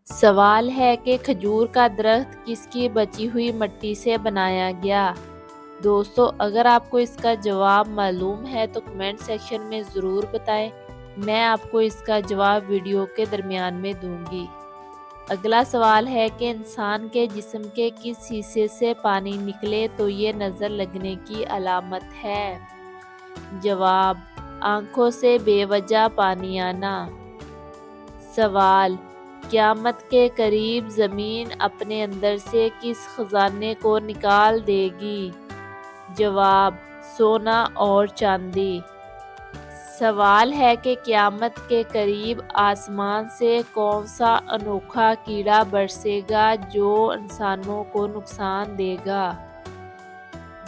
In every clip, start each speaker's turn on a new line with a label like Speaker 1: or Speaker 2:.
Speaker 1: سوال ہے کہ کھجور کا درخت کس کی بچی ہوئی مٹی سے بنایا گیا؟ دوستو، اگر آپ کو اس کا جواب معلوم ہے تو کمنٹ سیکشن میں ضرور بتائیں۔ میں آپ کو اس کا جواب ویڈیو کے درمیان میں دوں گی۔ اگلا سوال ہے کہ انسان کے جسم کے کس حصے سے پانی نکلے تو یہ نظر لگنے کی علامت ہے؟ جواب: آنکھوں سے بے وجہ پانی آنا۔ سوال: قیامت کے قریب زمین اپنے اندر سے کس خزانے کو نکال دے گی؟ جواب: سونا اور چاندی۔ سوال ہے کہ قیامت کے قریب آسمان سے کون سا انوکھا کیڑا برسے گا جو انسانوں کو نقصان دے گا؟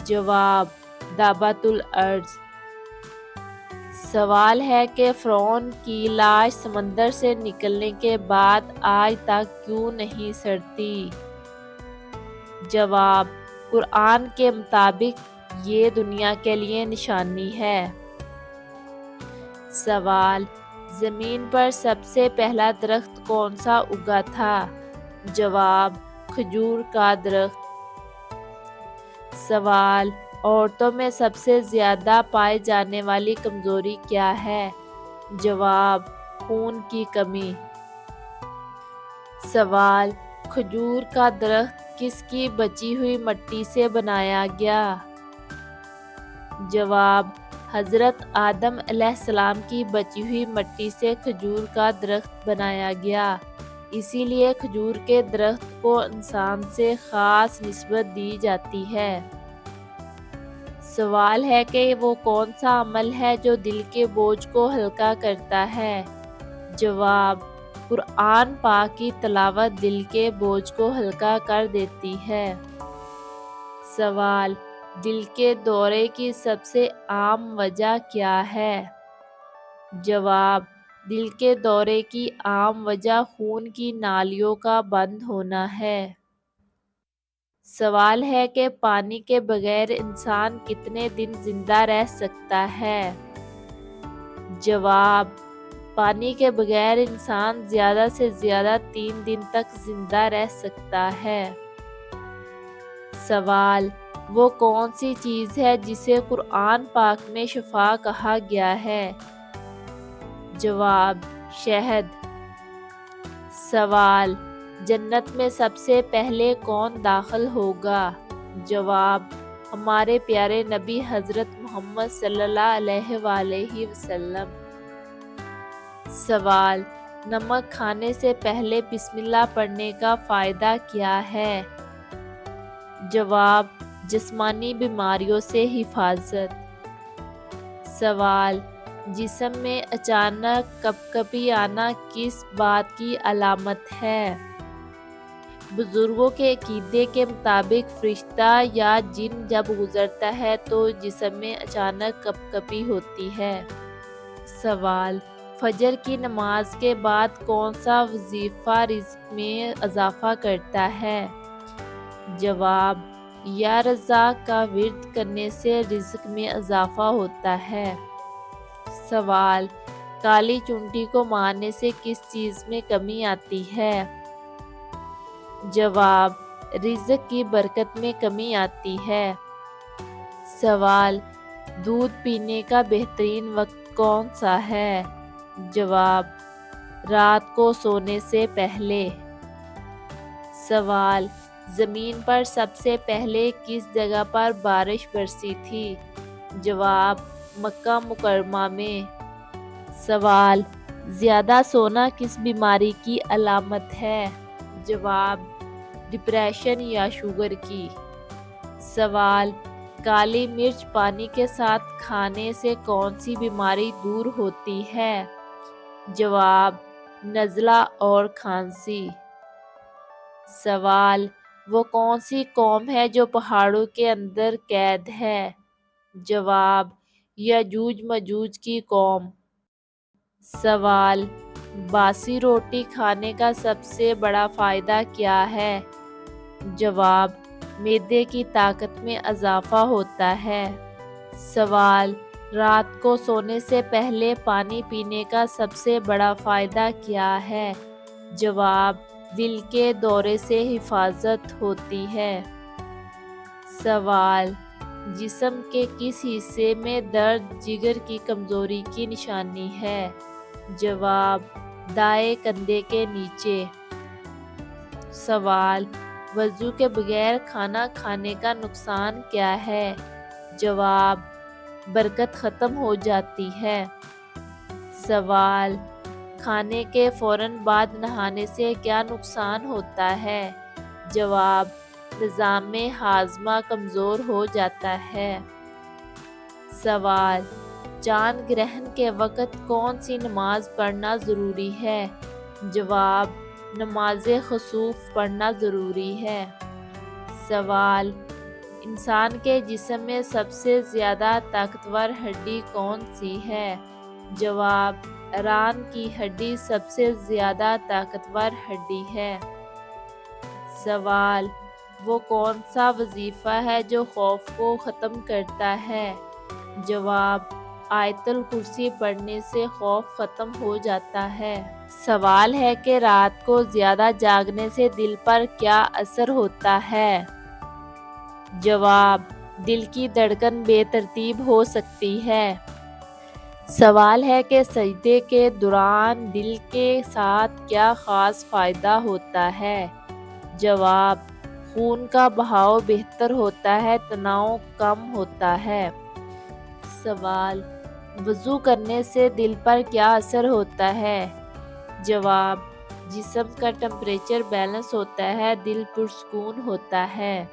Speaker 1: جواب: دابۃ الارض۔ سوال ہے کہ فرعون کی لاش سمندر سے نکلنے کے بعد آج تک کیوں نہیں سڑتی؟ جواب: قرآن کے مطابق یہ دنیا کے لیے نشانی ہے۔ سوال: زمین پر سب سے پہلا درخت کون سا اگا تھا؟ جواب: کھجور کا درخت۔ سوال: عورتوں میں سب سے زیادہ پائی جانے والی کمزوری کیا ہے؟ جواب: خون کی کمی۔ سوال: کھجور کا درخت کس کی بچی ہوئی مٹی سے بنایا گیا؟ جواب: حضرت آدم علیہ السلام کی بچی ہوئی مٹی سے کھجور کا درخت بنایا گیا، اسی لیے کھجور کے درخت کو انسان سے خاص نسبت دی جاتی ہے۔ سوال ہے کہ وہ کون سا عمل ہے جو دل کے بوجھ کو ہلکا کرتا ہے؟ جواب: قرآن پاک کی تلاوت دل کے بوجھ کو ہلکا کر دیتی ہے۔ سوال: دل کے دورے کی سب سے عام وجہ کیا ہے؟ جواب: دل کے دورے کی عام وجہ خون کی نالیوں کا بند ہونا ہے۔ سوال ہے کہ پانی کے بغیر انسان کتنے دن زندہ رہ سکتا ہے؟ جواب: پانی کے بغیر انسان زیادہ سے زیادہ 3 دن تک زندہ رہ سکتا ہے۔ سوال: وہ کون سی چیز ہے جسے قرآن پاک میں شفا کہا گیا ہے؟ جواب: شہد۔ سوال: جنت میں سب سے پہلے کون داخل ہوگا؟ جواب: ہمارے پیارے نبی حضرت محمد صلی اللہ علیہ وآلہ وسلم۔ سوال: نمک کھانے سے پہلے بسم اللہ پڑھنے کا فائدہ کیا ہے؟ جواب: جسمانی بیماریوں سے حفاظت۔ سوال: جسم میں اچانک کپکپی آنا کس بات کی علامت ہے؟ بزرگوں کے عقیدے کے مطابق فرشتہ یا جن جب گزرتا ہے تو جسم میں اچانک کپکپی ہوتی ہے۔ سوال: فجر کی نماز کے بعد کون سا وظیفہ رزق میں اضافہ کرتا ہے؟ جواب: یا رزاق کا ورد کرنے سے رزق میں اضافہ ہوتا ہے۔ سوال: کالی چونٹی کو مارنے سے کس چیز میں کمی آتی ہے؟ جواب: رزق کی برکت میں کمی آتی ہے۔ سوال: دودھ پینے کا بہترین وقت کون سا ہے؟ جواب: رات کو سونے سے پہلے۔ سوال: زمین پر سب سے پہلے کس جگہ پر بارش برسی تھی؟ جواب: مکہ مکرمہ میں۔ سوال: زیادہ سونا کس بیماری کی علامت ہے؟ جواب: ڈپریشن یا شوگر کی۔ سوال: کالی مرچ پانی کے ساتھ کھانے سے کون سی بیماری دور ہوتی ہے؟ جواب: نزلہ اور کھانسی۔ سوال: وہ کون سی قوم ہے جو پہاڑوں کے اندر قید ہے؟ جواب: یاجوج ماجوج کی قوم۔ سوال: باسی روٹی کھانے کا سب سے بڑا فائدہ کیا ہے؟ جواب: معدے کی طاقت میں اضافہ ہوتا ہے۔ سوال: رات کو سونے سے پہلے پانی پینے کا سب سے بڑا فائدہ کیا ہے؟ جواب: دل کے دورے سے حفاظت ہوتی ہے؟ سوال، جسم کے کس حصے میں درد جگر کی کمزوری کی نشانی ہے؟ جواب، دائیں کندھے کے نیچے۔ سوال، وضو کے بغیر کھانا کھانے کا نقصان کیا ہے؟ جواب، برکت ختم ہو جاتی ہے۔ سوال، کھانے کے فوراً بعد نہانے سے کیا نقصان ہوتا ہے؟ جواب، نظام ہاضمہ کمزور ہو جاتا ہے۔ سوال، چاند گرہن کے وقت کون سی نماز پڑھنا ضروری ہے؟ جواب، نماز خسوف پڑھنا ضروری ہے۔ سوال، انسان کے جسم میں سب سے زیادہ طاقتور ہڈی کون سی ہے؟ جواب، ران کی ہڈی سب سے زیادہ طاقتور ہڈی ہے۔ سوال، وہ کون سا وظیفہ ہے جو خوف کو ختم کرتا ہے؟ جواب، آیت الکرسی پڑھنے سے خوف ختم ہو جاتا ہے۔ سوال ہے کہ رات کو زیادہ جاگنے سے دل پر کیا اثر ہوتا ہے؟ جواب، دل کی دھڑکن بے ترتیب ہو سکتی ہے۔ سوال ہے کہ سجدے کے دوران دل کے ساتھ کیا خاص فائدہ ہوتا ہے؟ جواب، خون کا بہاؤ بہتر ہوتا ہے، تناؤ کم ہوتا ہے۔ سوال، وضو کرنے سے دل پر کیا اثر ہوتا ہے؟ جواب، جسم کا ٹمپریچر بیلنس ہوتا ہے، دل پرسکون ہوتا ہے۔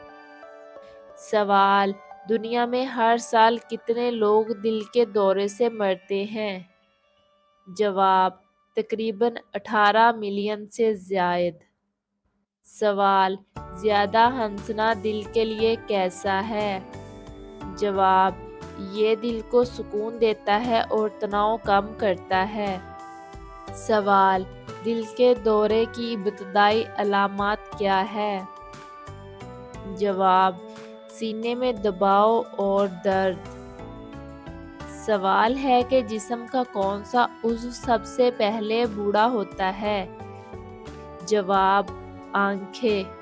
Speaker 1: سوال، دنیا میں ہر سال کتنے لوگ دل کے دورے سے مرتے ہیں؟ جواب، تقریباً 18 ملین سے زائد۔ سوال، زیادہ ہنسنا دل کے لیے کیسا ہے؟ جواب، یہ دل کو سکون دیتا ہے اور تناؤ کم کرتا ہے۔ سوال، دل کے دورے کی ابتدائی علامات کیا ہے؟ جواب، سینے میں دباؤ اور درد۔ سوال ہے کہ جسم کا کون سا عضو سب سے پہلے بوڑھا ہوتا ہے؟ جواب، آنکھیں۔